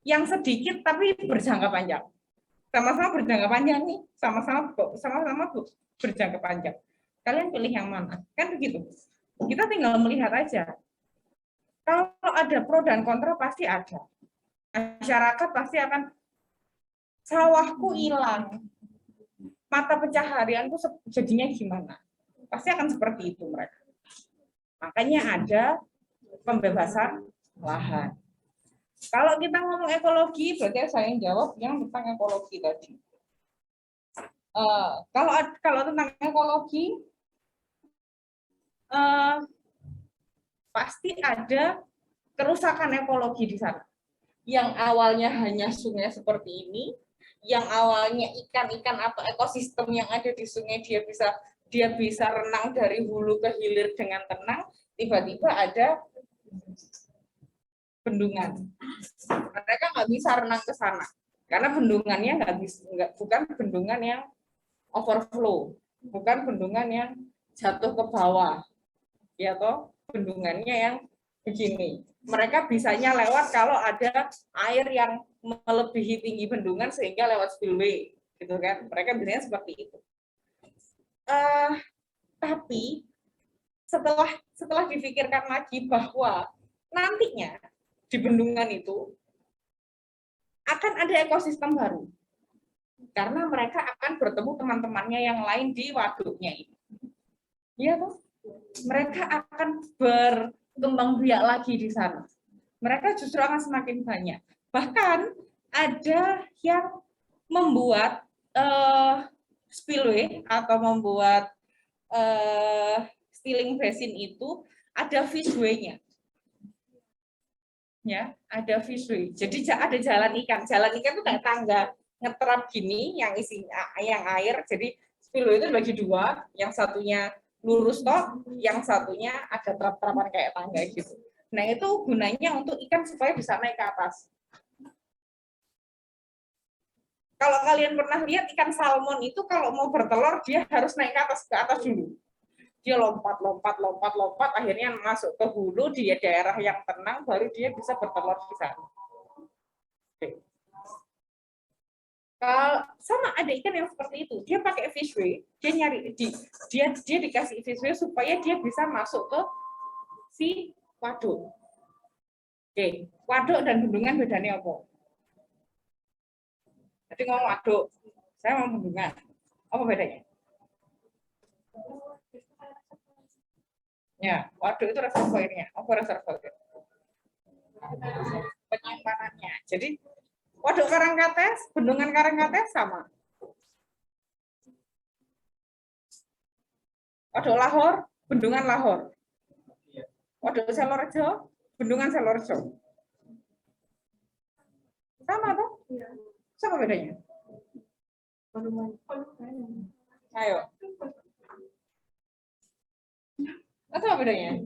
yang sedikit tapi berjangka panjang. Sama-sama berjangka panjang nih, sama-sama berjangka panjang. Kalian pilih yang mana? Kan begitu. Kita tinggal melihat aja. Kalau ada pro dan kontra pasti ada. Masyarakat pasti akan, sawahku hilang, mata pencaharianku jadinya gimana? Pasti akan seperti itu mereka. Makanya ada pembebasan lahan. Kalau kita ngomong ekologi, berarti saya yang jawab yang tentang ekologi tadi. Kalau tentang ekologi, pasti ada kerusakan ekologi di sana. Yang awalnya hanya sungai seperti ini, yang awalnya ikan-ikan atau ekosistem yang ada di sungai dia bisa renang dari hulu ke hilir dengan tenang, tiba-tiba ada bendungan. Mereka nggak bisa renang ke sana karena bendungannya bukan bendungan yang overflow, bukan bendungan yang jatuh ke bawah, ya toh, bendungannya yang begini. Mereka bisanya lewat kalau ada air yang melebihi tinggi bendungan sehingga lewat spillway, gitu kan? Mereka biasanya seperti itu. Tapi setelah difikirkan lagi bahwa nantinya di bendungan itu akan ada ekosistem baru, karena mereka akan bertemu teman-temannya yang lain di waduknya ini. Iya toh? Mereka akan berkembang biak lagi di sana. Mereka justru akan semakin banyak. Bahkan ada yang membuat spillway atau membuat stealing basin itu ada fishway-nya. Ya, ada fishway. Jadi ada jalan ikan. Jalan ikan itu kayak tangga ngeterap gini yang isinya yang air. Jadi spillway itu dibagi dua, yang satunya lurus toh, yang satunya ada terap-terapan kayak tangga gitu. Nah, itu gunanya untuk ikan supaya bisa naik ke atas. Kalau kalian pernah lihat ikan salmon itu kalau mau bertelur dia harus naik ke atas dulu. Dia lompat, akhirnya masuk ke hulu di daerah yang tenang, baru dia bisa bertelur di sana. Sama ada ikan yang seperti itu, dia pakai fishway, dia nyari dia dikasih fishway supaya dia bisa masuk ke si waduk. Oke, waduk dan bendungan bedanya apa? Jadi ngomong waduk, saya mau bendungan, apa bedanya? Ya, waduk itu reservoirnya, apa reservoir? Penyimpanannya. Jadi waduk Karangkates, bendungan Karangkates sama. Waduk Lahor, bendungan Lahor. Waduk Selorejo, bendungan Selorejo. Sama tuh? Sama bedanya? Ayo. Apa bedanya?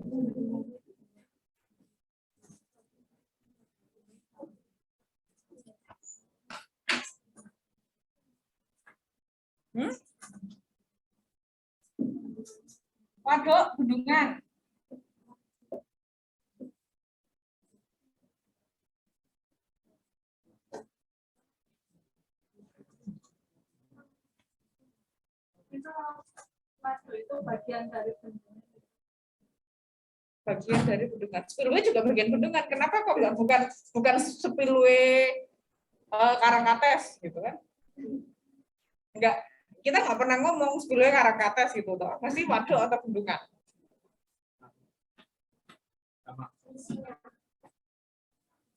Waduk, bendungan. Itu bagian dari bendungan. Bagian dari bendungan. Spillway juga bagian bendungan. Kenapa kok nggak bukan spillway Karangkates gitu kan? Enggak, kita nggak pernah ngomong spillway Karangkates gitu toh. Pasti waduk atau bendungan.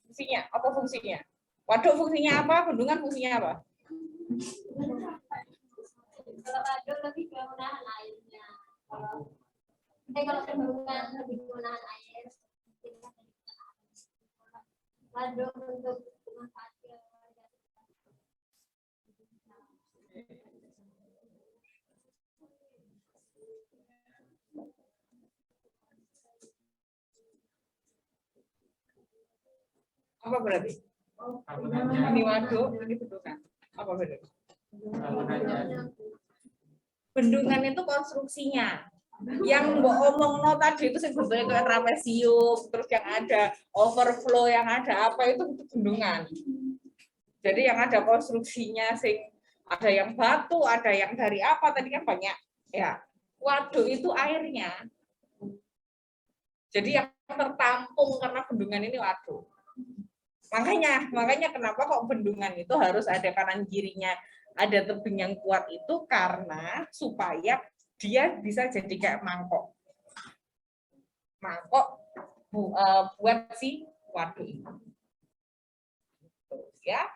Fungsinya apa fungsinya? Waduk fungsinya apa? Bendungan fungsinya apa? Kalau waduk lebih ke menahan airnya. Kalau bendungan lebih menahan air. Waduk untuk manfaatnya. Apa berarti? Ini waduk, ini bendungan. Apa bedanya? Bendungan itu konstruksinya. Yang mbok omongno tadi itu sebetulnya kayak trapesium, terus yang ada overflow, yang ada apa itu bendungan. Jadi yang ada konstruksinya sing ada yang batu, ada yang dari apa tadi kan banyak ya. Waduk itu airnya. Jadi yang tertampung karena bendungan ini waduk. Makanya kenapa kok bendungan itu harus ada kanan kirinya, ada tebing yang kuat itu karena supaya dia bisa jadi kayak mangkok buat si waduk ini. Ya.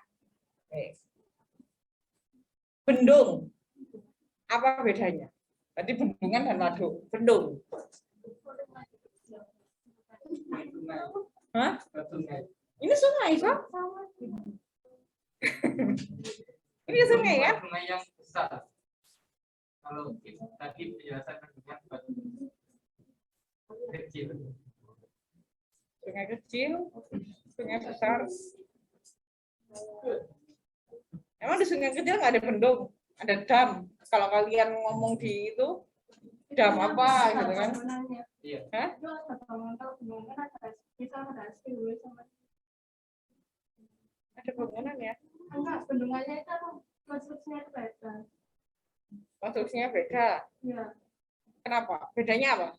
Bendung. Apa bedanya? Tadi bendungan dan waduk. Bendung. Hah? Ini sungai, Sob? Ini sungai kan? Sungai yang besar. Kalau tadi penjelasan bendungan kecil. Sungai kecil, sungai besar. Emang di sungai kecil nggak ada bendung, ada dam. Kalau kalian ngomong di itu dam apa gitu kan? Iya. Hah? Ada bangunan ya? Enggak, bendungannya itu konstruksinya itu beda. Konstruksinya beda. Iya. Kenapa? Bedanya apa?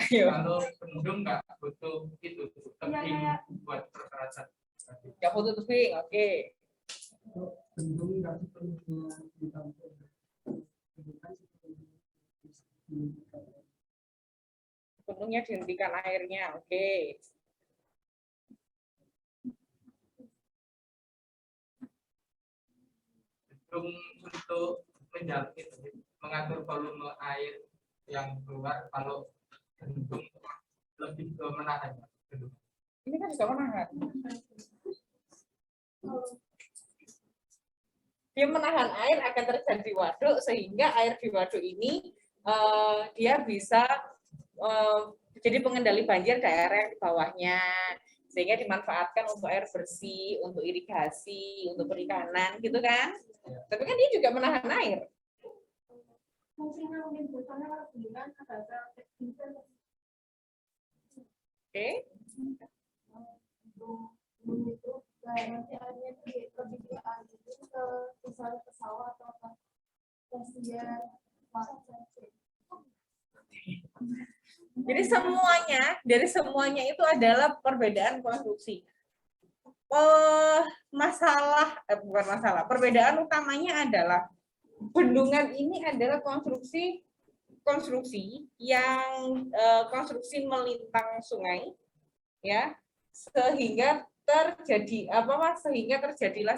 Ayo. Kalau bendung nggak butuh itu tebing buat perkerasan. Nggak butuh tebing, oke. Bendung nggak sepenuhnya ditampung. Bendungnya dihentikan airnya, oke. Bendung untuk mengatur volume air yang keluar. Kalau bendung lebih ke menahan. Ini kan juga menahan. Dia menahan air akan terjadi waduk sehingga air di waduk ini dia bisa jadi pengendali banjir daerah yang di bawahnya sehingga dimanfaatkan untuk air bersih, untuk irigasi, untuk perikanan gitu kan. Tapi kan dia juga menahan air. Fungsinya mungkin bukannya kalau bendungan ada Oke. itu nanti airnya itu lebih ke misalnya pesawat atau apa terus dia Jadi dari semuanya itu adalah perbedaan konstruksi. Perbedaan utamanya adalah bendungan ini adalah konstruksi yang konstruksi melintang sungai, ya, sehingga terjadilah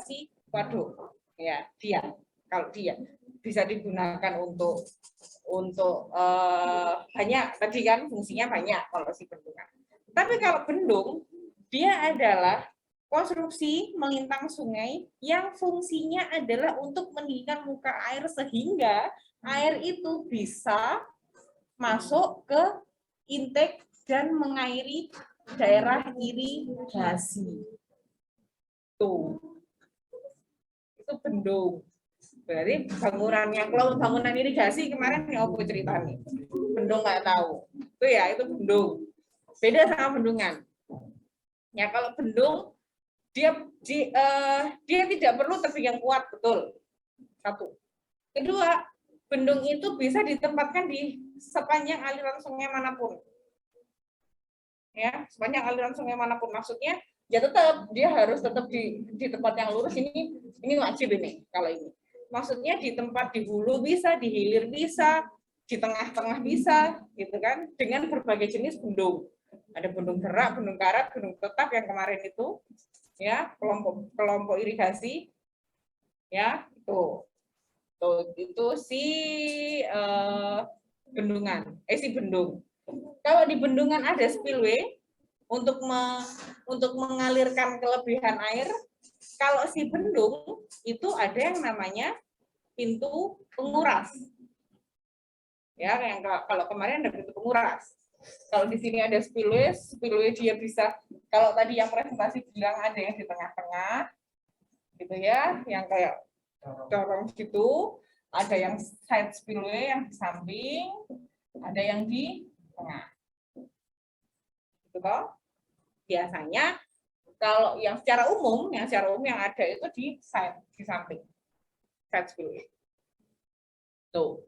si waduk, ya, kalau dia bisa digunakan untuk banyak tadi kan fungsinya banyak kalau si bendungan. Tapi kalau bendung dia adalah konstruksi melintang sungai yang fungsinya adalah untuk meninggikan muka air sehingga air itu bisa masuk ke intake dan mengairi daerah irigasi. Tuh. Itu bendung. Berarti kalau bangunan irigasi kemarin ya apa ceritanya? Bendung nggak tahu. Itu ya, itu bendung. Beda sama bendungan. Ya kalau bendung dia tidak perlu tebing yang kuat, betul. Satu. Kedua, bendung itu bisa ditempatkan di sepanjang aliran sungai manapun. Ya, sepanjang aliran sungai manapun, maksudnya ya dia harus tetap di tempat yang lurus. Ini wajib ini kalau ini. Maksudnya di tempat di hulu bisa, di hilir bisa, di tengah-tengah bisa, gitu kan? Dengan berbagai jenis bendung. Ada bendung gerak, bendung karat, bendung tetap yang kemarin itu, ya, kelompok irigasi, ya, itu si bendungan, si bendung. Kalau di bendungan ada spillway untuk mengalirkan kelebihan air. Kalau si bendung itu ada yang namanya pintu penguras. Ya, yang kalau kemarin ada pintu penguras. Kalau di sini ada spillway dia bisa, kalau tadi yang presentasi bilang ada yang di tengah-tengah, gitu ya, yang kayak corong gitu, ada yang side spillway yang di samping, ada yang di tengah. Gitu toh? Biasanya kalau yang secara umum yang ada itu di side, di samping. Side spillway. Tuh.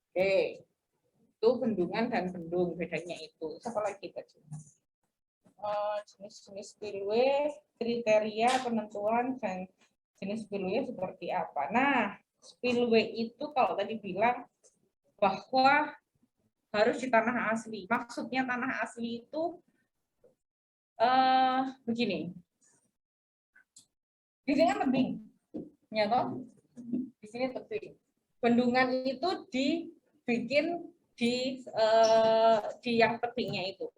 Oke. Itu bendungan dan bendung, bedanya itu. Apa lagi tadi? Jenis-jenis spillway, kriteria penentuan dan jenis spillway seperti apa. Nah, spillway itu kalau tadi bilang bahwa harus di tanah asli. Maksudnya tanah asli itu begini. Di sini kan tebing, ya toh? Di sini tebing. Bendungan itu dibikin di yang tebingnya itu.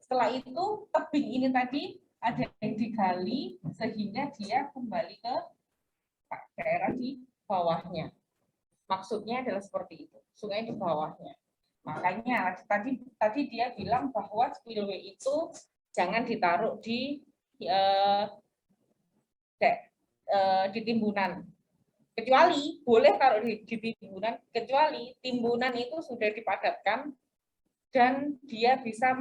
Setelah itu tebing ini tadi ada yang digali sehingga dia kembali ke daerah di bawahnya. Maksudnya adalah seperti itu. Sungai di bawahnya. Makanya tadi dia bilang bahwa spillway itu jangan ditaruh di timbunan. Kecuali boleh taruh di timbunan, kecuali timbunan itu sudah dipadatkan dan dia bisa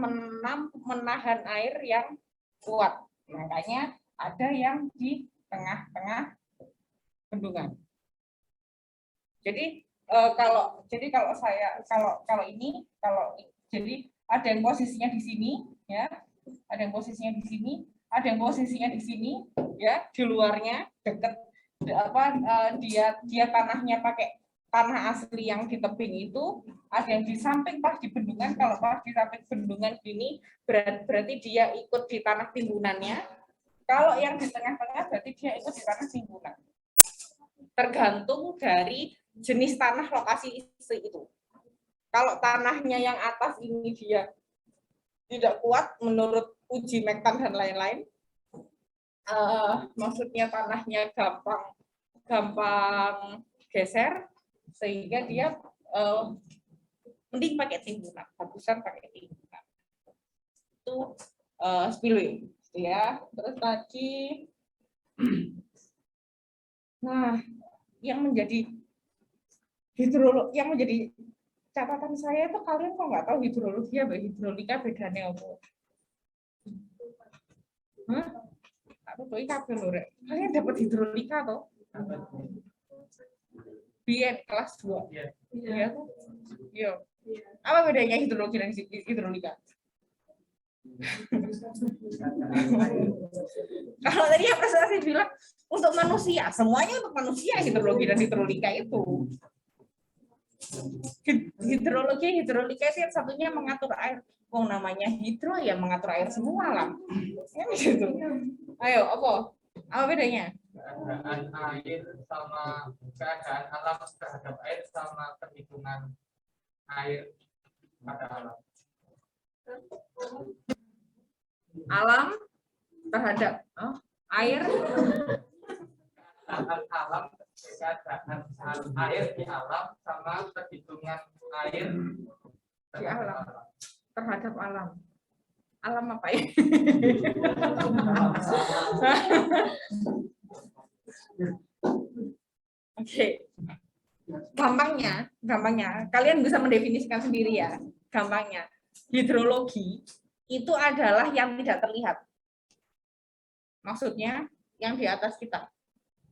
menahan air yang kuat. Makanya ada yang di tengah-tengah bendungan. Jadi kalau ada yang posisinya di sini, ya, ada yang posisinya di sini, ada yang posisinya di sini, ya, di luarnya dekat dia tanahnya pakai tanah asli yang di tebing itu, ada yang di samping pas di bendungan. Kalau pas di samping bendungan gini berarti dia ikut di tanah timbunannya. Kalau yang di tengah-tengah berarti dia ikut di tanah timbunan. Tergantung dari jenis tanah lokasi itu. Kalau tanahnya yang atas ini dia tidak kuat menurut uji Mektan dan lain-lain, maksudnya tanahnya gampang geser, sehingga dia mending pakai timbunan, bagusan pakai timbunan. Itu spillway, ya. Terus tadi, nah, yang menjadi catatan saya itu kalian kok nggak tahu hidrologi apa hidrolika bedanya apa? Hah? Kalian dapat hidrolika toh? Biar kelas 2. Iya. Iya. Apa bedanya hidrologi dan hidrolika? Kalau tadi yang presentasi bilang untuk manusia, semuanya untuk manusia hidrologi dan hidrolika itu. Hidrolika itu yang satunya mengatur air. Wong namanya hidro ya mengatur air semua lah. Ya, gitu. Ayo, apa bedanya? Keadaan air sama keadaan alam terhadap air sama perhitungan air pada alam. Alam terhadap air. Keadaan alam, keadaan air di alam sama perhitungan air di alam terhadap alam. Alam apa ya? Oke. Gampangnya, kalian bisa mendefinisikan sendiri ya. Gampangnya, hidrologi itu adalah yang tidak terlihat. Maksudnya yang di atas kita.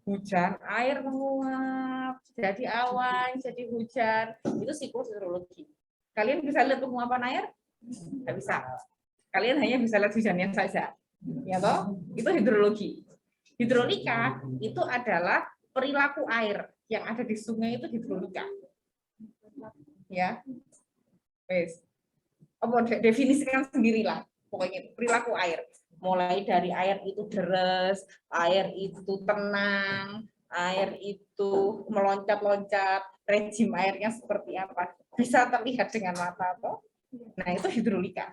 Hujan, air menguap, jadi awan, jadi hujan. Itu siklus hidrologi. Kalian bisa lihat penguapan air? Nggak bisa. Kalian hanya bisa lihat hujannya saja. Ya toh? Itu hidrologi. Hidrolika itu adalah perilaku air yang ada di sungai, itu hidrolika. Ya. Wes. Definisikan sendirilah. Pokoknya perilaku air. Mulai dari air itu deres, air itu tenang, air itu meloncat-loncat, rejim airnya seperti apa. Bisa terlihat dengan mata toh. Nah, itu hidrolika.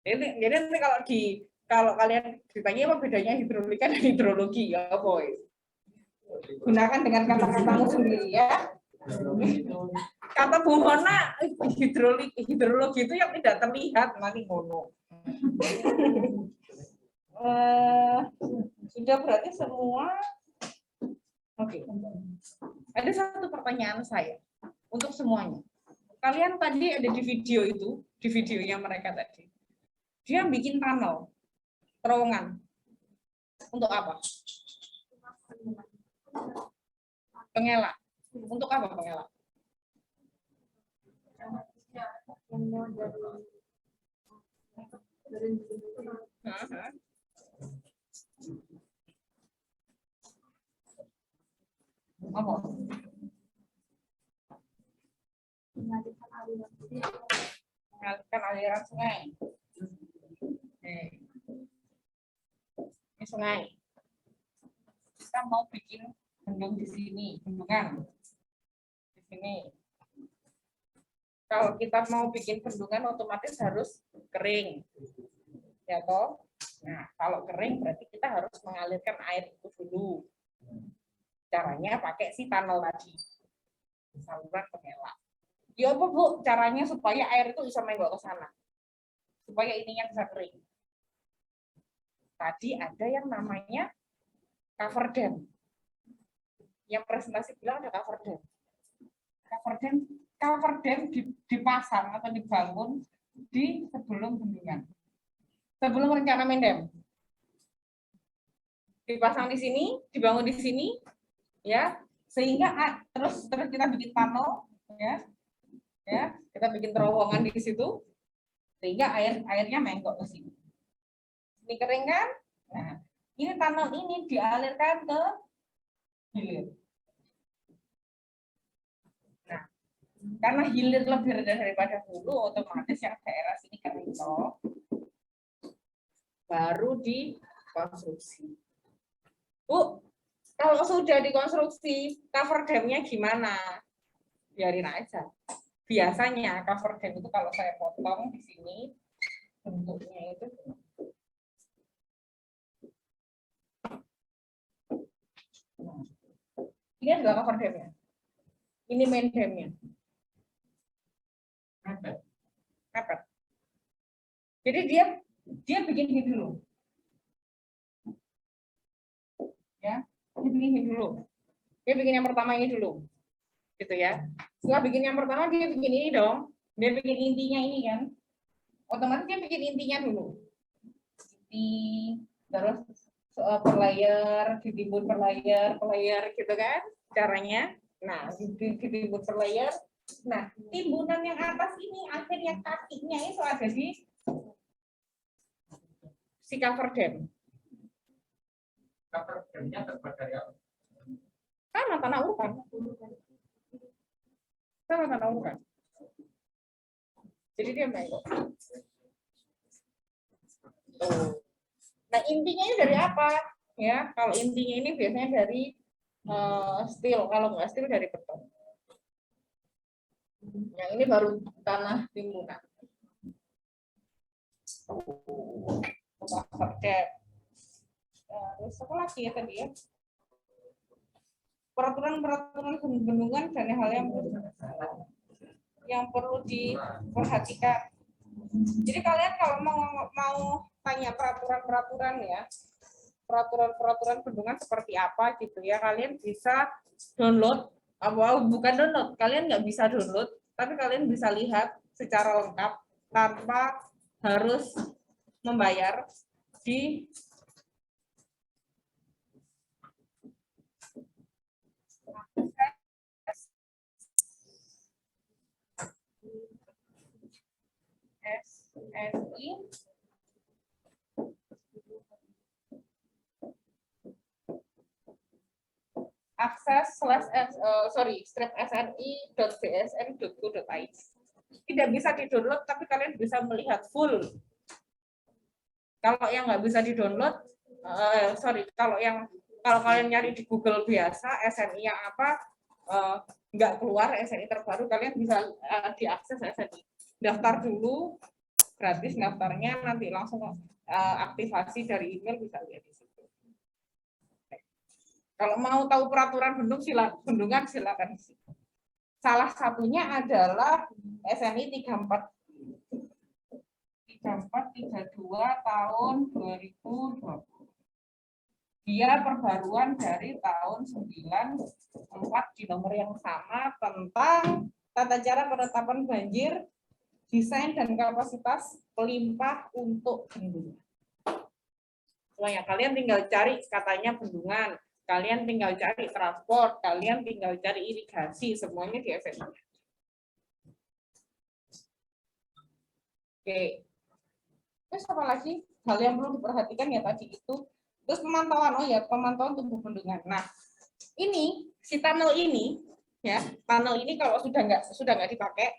Jadi nanti kalau kalian ditanya apa bedanya hidrolika dan hidrologi, ya boy. Gunakan dengan kata-katamu sendiri ya. Kata Bu Mona, hidrologi itu yang tidak terlihat, nanti ngono. Sudah berarti semua. Oke. Ada satu pertanyaan saya untuk semuanya. Kalian tadi ada di video itu, di videonya mereka tadi. Dia bikin tunnel, terowongan. Untuk apa? Pengelak. Untuk apa pengelak? Apa? Mengalirkan aliran sungai. Ini sungai. Kita mau bikin bendung di sini, bendungan di sini. Kalau kita mau bikin bendungan otomatis harus kering, ya toh. Nah, kalau kering berarti kita harus mengalirkan air itu dulu. Caranya pakai si tunnel tadi, saluran pengelak. Ya apa Bu, caranya supaya air itu bisa menggok ke sana, supaya ininya bisa kering. Tadi ada yang namanya cover dam. Yang presentasi bilang ada cover dam. Cover dam dipasang atau dibangun di sebelum bendungan, sebelum rencana Mendem. Dipasang di sini, dibangun di sini, ya, sehingga terus kita bikin tunnel, ya, kita bikin terowongan di situ, sehingga airnya menggok ke sini. Ini kering kan? Nah, ini tunnel ini dialirkan ke hilir. Nah, karena hilir lebih rendah daripada hulu, otomatis yang daerah sini kering toh. Baru dikonstruksi. Bu, kalau sudah dikonstruksi, cover dam-nya gimana? Biarin aja. Biasanya cover dam itu kalau saya potong di sini, bentuknya itu ini adalah cover dam-nya. Ini main dam-nya. Mepet. Jadi dia bikin ini dulu. Ya, dia bikin ini dulu. Dia bikin yang pertama ini dulu. Gitu ya. Setelah bikin yang pertama dia bikin ini dong. Dia bikin intinya ini kan. Otomatis dia bikin intinya dulu. Terus per layer, ditimbun per layer gitu kan caranya. Nah, ditimbun per layer. Nah, timbunan yang atas ini akhirnya kakinya itu ada di si cover dam. Cover dam-nya terbuat dari apa? Sama tanah urukan. Jadi dia menggok. Nah, intinya ini dari apa? Ya, kalau intinya ini biasanya dari steel, kalau nggak steel dari beton. Yang ini baru tanah timbunan. Terus apa lagi ya tadi ya? Peraturan bendungan dan hal yang perlu diperhatikan. Jadi kalian kalau mau tanya peraturan ya, peraturan bendungan seperti apa gitu ya, kalian bisa download. Bukan download, kalian nggak bisa download, tapi kalian bisa lihat secara lengkap tanpa harus membayar di SNI akses/sni.bsn.go.id. Tidak bisa di-download, tapi kalian bisa melihat full. Kalau yang nggak bisa di-download, kalau kalian nyari di Google biasa SNI yang apa, nggak keluar SNI terbaru, kalian bisa diakses SNI. Daftar dulu, gratis daftarnya, nanti langsung aktivasi dari email, bisa lihat di situ. Kalau mau tahu peraturan bendungan silakan. Salah satunya adalah SNI 3432 tahun 2020. Dia perbaruan dari tahun 94 di nomor yang sama tentang tata cara penetapan banjir, desain dan kapasitas pelimpah untuk bendungan. Semuanya kalian tinggal cari katanya bendungan, kalian tinggal cari transport, kalian tinggal cari irigasi, semuanya di SMA. Oke. Terus apa lagi? Hal yang perlu diperhatikan ya tadi itu. Terus pemantauan, oh ya, pemantauan tubuh bendungan. Nah, ini si tunnel ini ya, tunnel ini kalau sudah nggak dipakai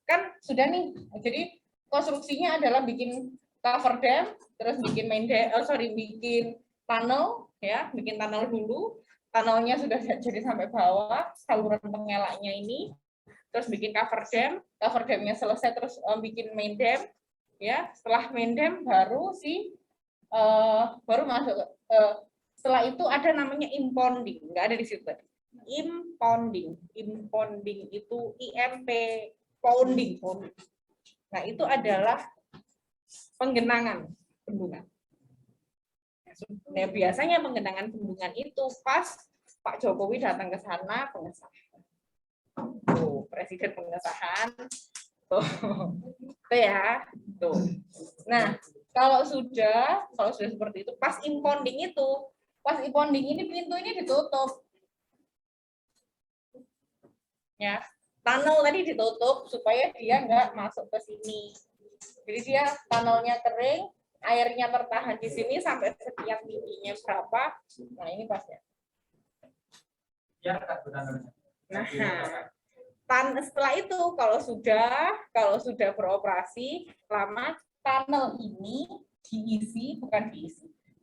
kan sudah nih. Jadi konstruksinya adalah bikin cover dam, terus bikin bikin tunnel ya, bikin tunnel dulu. Tunnelnya sudah jadi sampai bawah, saluran pengelaknya ini, terus bikin cover damnya selesai terus bikin main dam ya. Setelah main dam baru baru masuk setelah itu ada namanya impounding, nggak ada di situ tadi. Impounding itu IMP pounding. Nah, itu adalah penggenangan bendungan. Nah, biasanya penggenangan bendungan itu pas Pak Jokowi datang ke sana pengesahan. Tuh, presiden pengesahan. Tuh. Tuh ya. Tuh. Nah, kalau sudah seperti itu, pas impounding ini pintu ini ditutup. Ya, tunnel tadi ditutup supaya dia nggak masuk ke sini. Jadi dia tunnelnya kering, airnya tertahan di sini sampai sekian tingginya berapa. Nah, ini pasnya. Ya, tunnelnya. Nah, setelah itu kalau sudah beroperasi lama, tunnel ini diisi.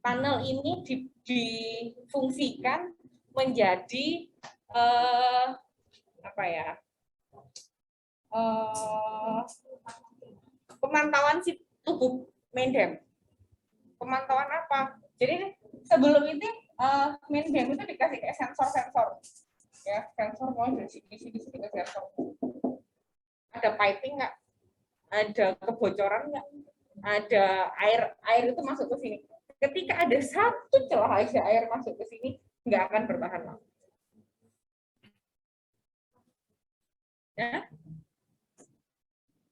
Tunnel ini difungsikan menjadi pemantauan si tubuh main dam. Pemantauan apa? Jadi sebelum itu main dam itu dikasih kayak sensor. Ya, sensor mau di sini sensor. Ada piping nggak? Ada kebocoran nggak? Ada air itu masuk ke sini. Ketika ada satu celah aja air masuk ke sini, nggak akan bertahan lama.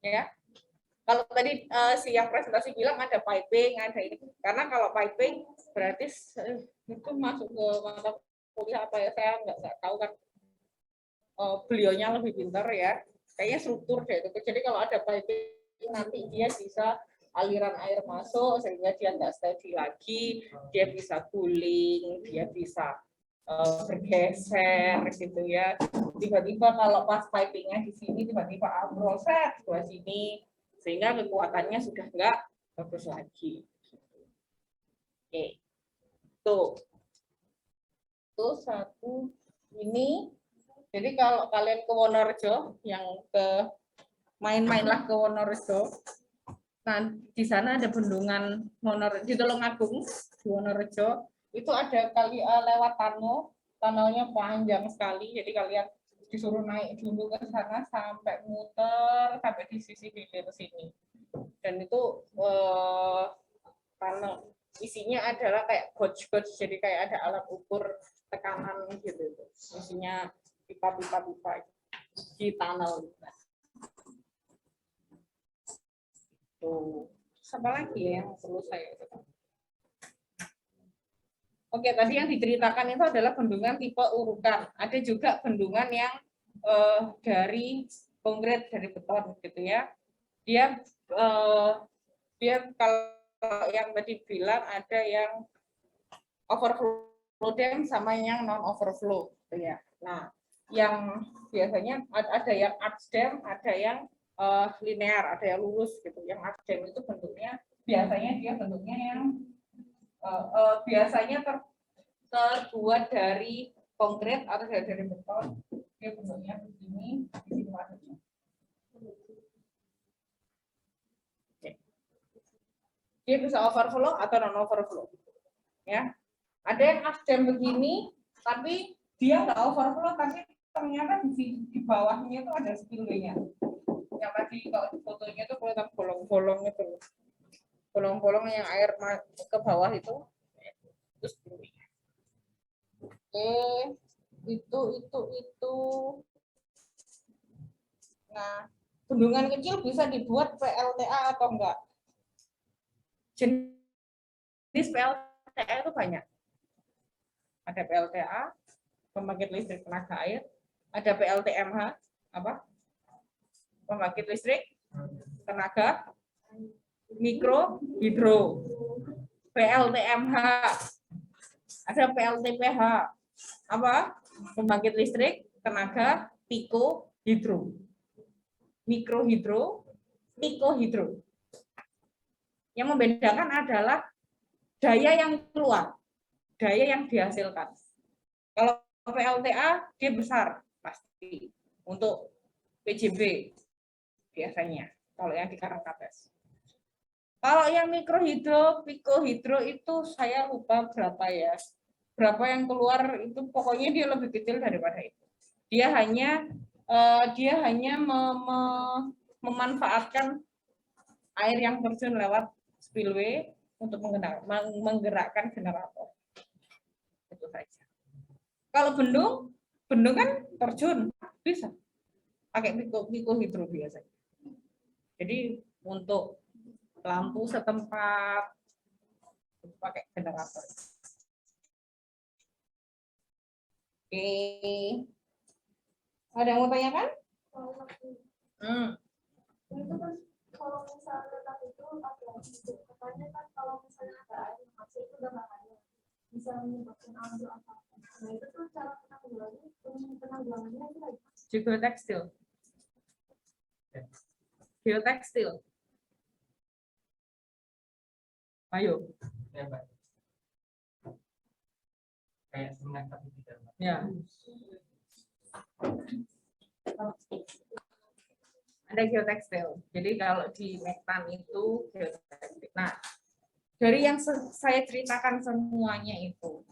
Ya. Kalau tadi si yang presentasi bilang ada piping, ada ini. Karena kalau piping berarti itu masuk ke mata kuliah apa ya, saya nggak tahu kan. Beliaunya lebih pintar ya. Kayaknya struktur deh itu. Jadi kalau ada piping nanti dia bisa aliran air masuk sehingga dia nggak steady lagi, dia bisa cooling, dia bisa bergeser gitu ya. Tiba-tiba kalau pas pipingnya di sini tiba-tiba ambrolset ke sini sehingga kekuatannya sudah nggak bagus lagi. Oke, tuh satu ini. Jadi kalau kalian ke Wonorejo, yang ke main-mainlah ke Wonorejo, nah di sana ada bendungan di Tulungagung di Wonorejo, itu ada kali lewat tunnelnya panjang sekali, jadi kalian disuruh naik dulu ke sana sampai muter sampai di sisi hilir sini, dan itu tunnel isinya adalah kayak gauge, jadi kayak ada alat ukur tekanan gitu, isinya pipa di tunnel. Tuh, apa lagi yang perlu saya katakan? Oke, tadi yang diceritakan itu adalah bendungan tipe urukan. Ada juga bendungan yang dari konkret, dari beton gitu ya. Dia kalau yang tadi bilang ada yang overflow dam sama yang non overflow gitu ya. Nah, yang biasanya ada yang arch dam, ada yang linear, ada yang lurus gitu. Yang arch dam itu bentuknya biasanya yang biasanya terbuat dari konkret atau dari beton. Dia bentuknya begini, di sini masuknya. Dia bisa overflow atau non overflow. Ya. Ada yang arch dam begini, tapi dia nggak overflow, tapi ternyata di bawahnya itu ada spillway-nya. Yang tadi kalau di fotonya itu kelihatan bolong-bolong itu, bolong-bolong yang air ke bawah itu spillway-nya. Oke, itu. Nah, bendungan kecil bisa dibuat PLTA atau enggak? Jenis PLTA itu banyak. Ada PLTA, pembangkit listrik tenaga air, ada PLTMH, apa? Pembangkit listrik tenaga mikro hidro. PLTMH, ada PLTPH, apa? Pembangkit listrik tenaga piko hidro. Mikro hidro, piko hidro. Yang membedakan adalah daya yang keluar, daya yang dihasilkan. Kalau PLTA dia besar pasti untuk PJB biasanya kalau yang di Karangkates. Kalau yang mikrohidro, pikohidro itu saya lupa berapa ya. Berapa yang keluar itu pokoknya dia lebih kecil daripada itu. Dia hanya memanfaatkan air yang terjun lewat spillway untuk menggerakkan generator. Itu saja. Kalau bendung kan terjun bisa pakai pikohidro biasanya. Jadi untuk lampu setempat pakai generator. Oke. Ada yang mau tanyakan? Itu kan kalau misalnya tadi itu ada katanya kan kalau misalnya ada air yang masuk itu udah bahaya, bisa menyebabkan ambil apa. Nah itu tuh cara penanggulangannya itu lagi. Geotekstil. Geotekstil. Ayo. Ya, Mbak. Kayak semen tapi tidak, Mbak. Ya. Ada geotekstil. Jadi kalau di Mektan itu geotekstil. Nah, dari yang saya ceritakan semuanya itu,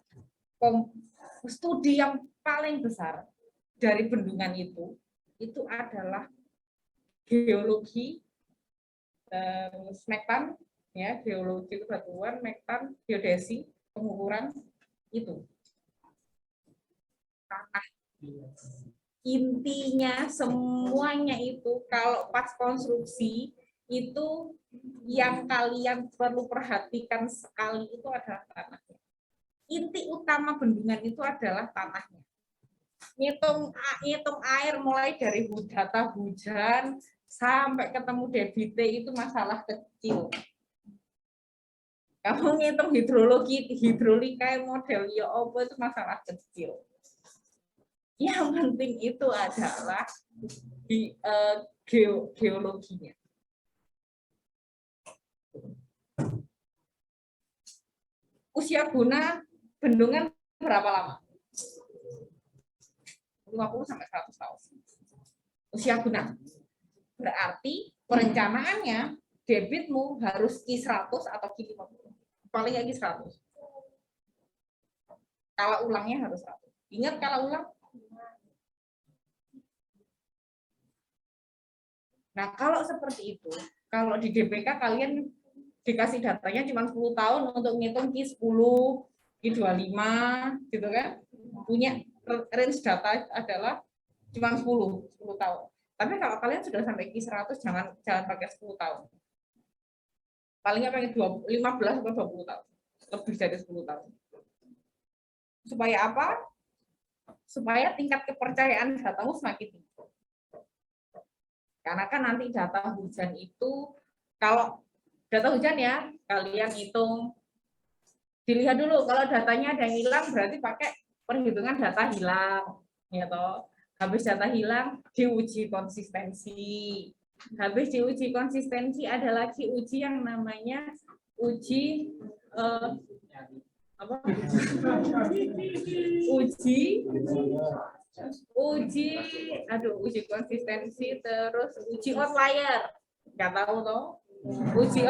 studi yang paling besar dari bendungan itu adalah geologi Mektan, ya, geologi batuan, Mektan, geodesi, pengukuran itu. Tanah. Intinya semuanya itu kalau pas konstruksi itu yang kalian perlu perhatikan sekali itu adalah tanahnya. Inti utama bendungan itu adalah tanahnya. Ngitung air mulai dari data hujan sampai ketemu debite itu masalah kecil. Kamu ngitung hidrolika model ya apa itu masalah kecil. Yang penting itu adalah geologinya. Usia guna bendungan berapa lama? 50 sampai 100 tahun. Usia guna. Berarti perencanaannya debitmu harus Q100 atau Q50. Paling nggak Q100. Kalau ulangnya harus 100. Ingat kalau ulang. Nah, kalau seperti itu, kalau di DBK kalian dikasih datanya cuma 10 tahun untuk ngitung Q10, Q25, gitu kan? Punya range data adalah cuma 10 tahun. Tapi kalau kalian sudah sampai Q100, jangan pakai 10 tahun. Palingnya pakai 15 atau 20 tahun. Lebih dari 10 tahun. Supaya apa? Supaya tingkat kepercayaan datamu semakin tinggi. Karena kan nanti data hujan itu, kalau data hujan ya, kalian hitung, dilihat dulu, kalau datanya ada yang hilang, berarti pakai perhitungan data hilang. Ya toh. Habis data hilang, diuji konsistensi. Habis diuji konsistensi, ada lagi uji yang namanya uji uji konsistensi, terus uji outlier. Nggak tahu toh. Uji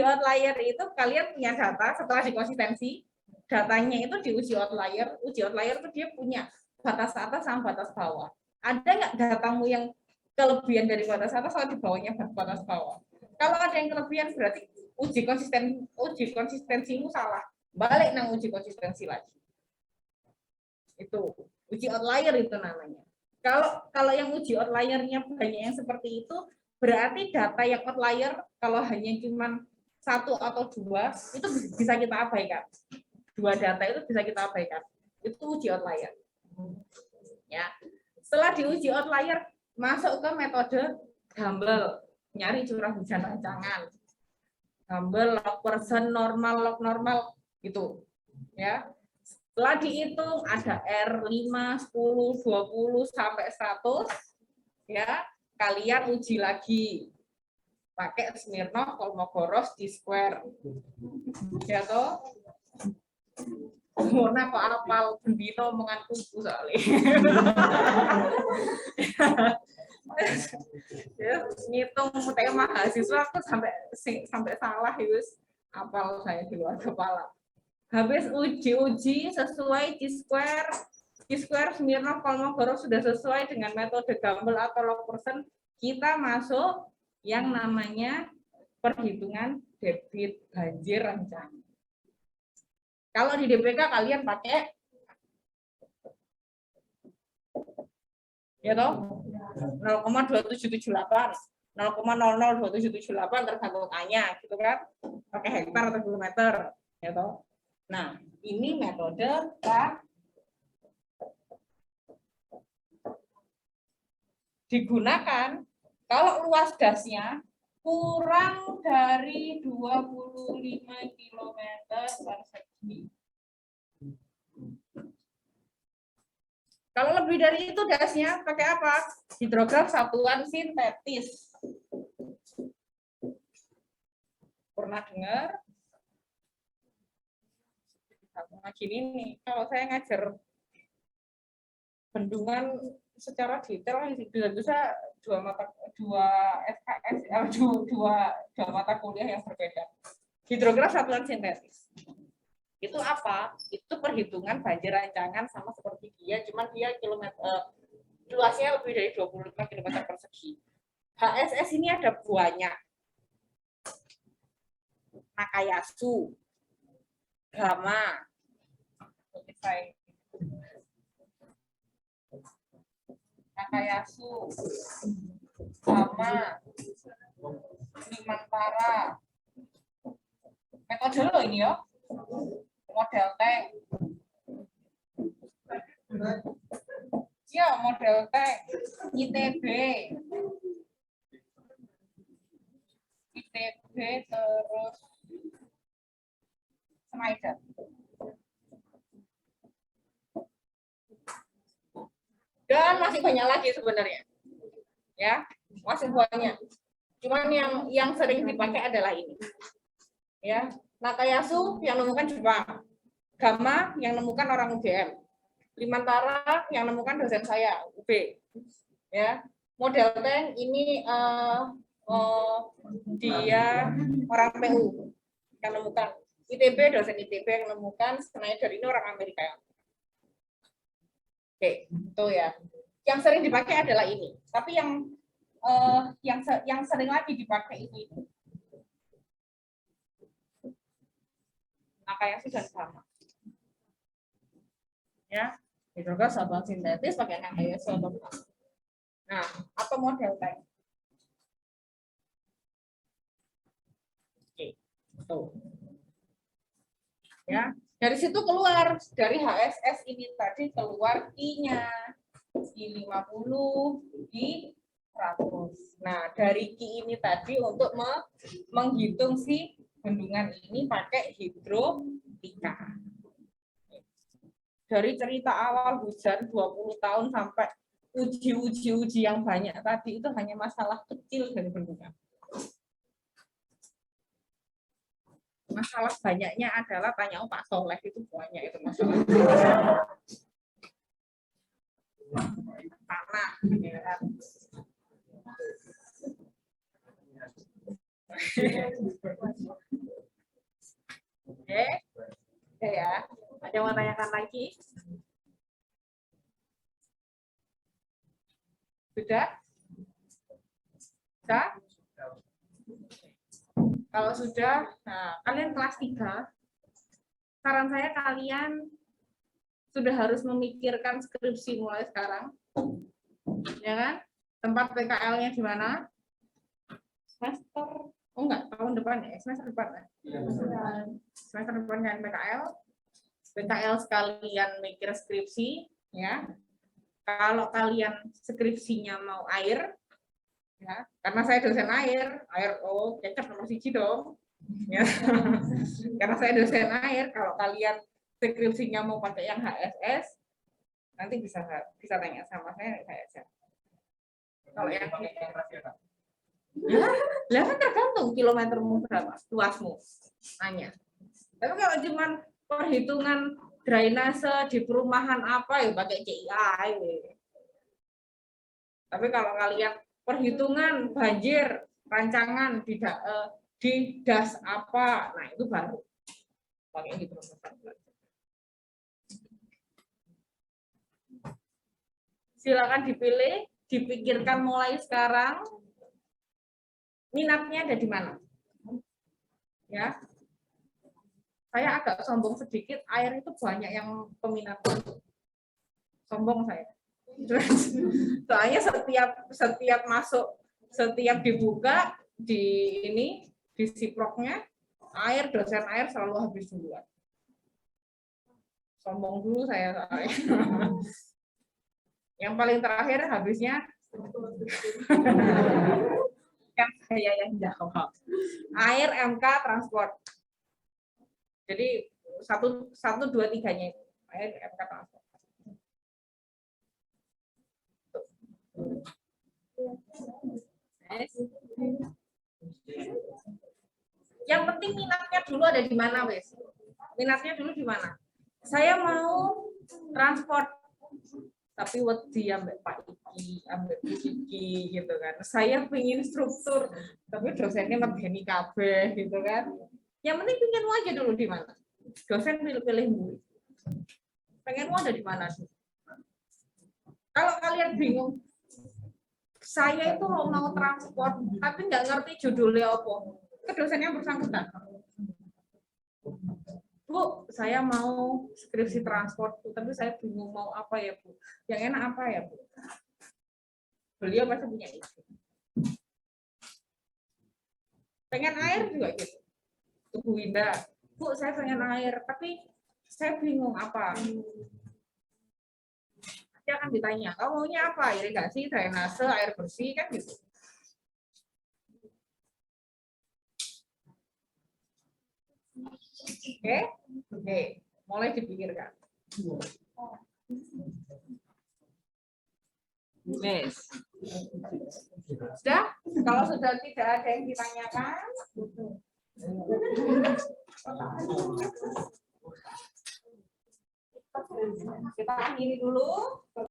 outlier itu kalian punya data setelah dikonsistensi, datanya itu diuji outlier. Uji outlier itu dia punya batas atas sama batas bawah. Ada nggak datamu yang kelebihan dari batas atas atau di bawahnya batas bawah? Kalau ada yang kelebihan berarti uji konsistensimu salah. Balik nang uji konsistensi lagi. Itu uji outlier itu namanya. Kalau yang uji outliernya banyak yang seperti itu, berarti data yang outlier kalau hanya cuma 1 atau 2 itu bisa kita abaikan. 2 data itu bisa kita abaikan. Itu uji outlier. Ya. Setelah diuji outlier, masuk ke metode Gumbel, nyari curah hujan rancangan. Gumbel, log persen, normal, log normal gitu. Ya. Setelah dihitung ada R 5, 10, 20 sampai 100, ya kalian uji lagi pakai Smirnov, Kolmogorov, D-square, ya toh. Murna kok apal bendino mengantuku soalnya. Ya, ngitung tema mahasiswa aku sampai salah itu apal saya di luar kepala. Habis uji sesuai D-square Smirnov, Kolmogorov sudah sesuai dengan metode Gumbel atau log persen, kita masuk yang namanya perhitungan debit banjir rancangan. Kalau di DPK kalian pakai ya toh 0,2778, 0,002778 tergantung A-nya gitu kan, pakai hektar atau kilometer ya toh. Nah, ini metode digunakan kalau luas dasnya kurang dari 25 km persegi. Kalau lebih dari itu dasnya pakai apa? Hidrograf satuan sintetis. Pernah dengar? Gini nih, kalau saya ngajar bendungan secara detail bisa dua SKS dua mata kuliah yang berbeda. Hidrograf satuan sintetis itu apa? Itu perhitungan banjir rancangan sama seperti dia, cuman dia luasnya lebih dari 25 km persegi. HSS ini ada banyak, Nakayasu, Gama, Nakayasu, Gama, Limantara. Metode lo ini ya, model tank. Ya, model tank, ITB terus Schneider. Dan masih banyak lagi sebenarnya. Ya, masih banyak. Cuman yang sering dipakai adalah ini. Ya, Nakayasu yang nemukan Jepang, Gama yang nemukan orang UGM, Limantara yang nemukan dosen saya UB. Ya, model tank ini dia orang PU yang nemukan, ITB dosen ITB yang nemukan, Schneider ini orang Amerika. Oke, itu ya. Yang sering dipakai adalah ini. Tapi yang sering lagi dipakai ini. Nakayasu dan Gama. Ya, hidrograf satuan sintetis pakai Nakayasu atau Gama. Nah, atau model tank. Oke, tuh. Ya, dari situ keluar, dari HSS ini tadi keluar I-nya, I50, I100. Nah, dari Ki ini tadi untuk menghitung si bendungan ini pakai hidrolika. Dari cerita awal hujan 20 tahun sampai uji yang banyak tadi itu hanya masalah kecil dari bendungan. Masalah banyaknya adalah tanya Pak Soleh itu banyak itu masalah. Tanah. Ya. Oke, ya. Ada yang mau tanyakan lagi? Sudah? Sudah? Kalau sudah, nah, kalian kelas 3, saran saya kalian sudah harus memikirkan skripsi mulai sekarang. Ya kan? Tempat PKL-nya di mana? Semester, oh enggak, tahun depan ya, semester depan ya. Semester depan kan PKL. PKL sekalian mikir skripsi, ya. Kalau kalian skripsinya mau air, ya, karena saya dosen air, oh cecep nomor 1 dong. Ya. Karena saya dosen air, kalau kalian skripsinya mau pakai yang HSS, nanti bisa tanya sama saya aja. Kalau yang lah kan tergantung kilometermu berapa, luasmu, nanya. Tapi kalau cuman perhitungan drainase di perumahan apa ya pakai CIA. Tapi kalau kalian perhitungan banjir rancangan di das apa, nah itu baru pakai hidrometer. Silakan dipilih, dipikirkan mulai sekarang. Minatnya ada di mana? Ya. Saya agak sombong sedikit, air itu banyak yang peminatnya. Sombong saya. Soalnya setiap masuk, setiap dibuka di siproknya, air, dosen air selalu habis duluan. Sombong dulu saya soalnya. Yang paling terakhir habisnya yang saya yang jawab. Air, MK, transport. Jadi 1, 2, 3-nya itu. Air, MK, transport. Yang penting minatnya dulu ada di mana, wes? Minatnya dulu di mana? Saya mau transport, tapi wedi ambek Pak Iki, ambek Bu Iki gitu kan. Saya pengen struktur, tapi dosennya medeni kabeh gitu kan. Yang penting pengen aja dulu di mana. Dosen pilih-pilih dulu. Pengen ada di mana sih? Kalau kalian bingung, saya itu mau transport, tapi nggak ngerti judulnya apa. Ke dosennya bersangkutan. Bu, saya mau skripsi transport, tapi saya bingung mau apa ya, Bu. Yang enak apa ya, Bu? Beliau pasti punya ide. Pengen air juga gitu. Bu Winda, Bu, saya pengen air, tapi saya bingung apa. Dia akan ditanya, kamu maunya apa? Irigasi, drainase, air bersih, kan gitu. Oke, mulai dipikirkan. Yes. Sudah? Kalau sudah tidak ada yang ditanyakan, kita akhiri dulu.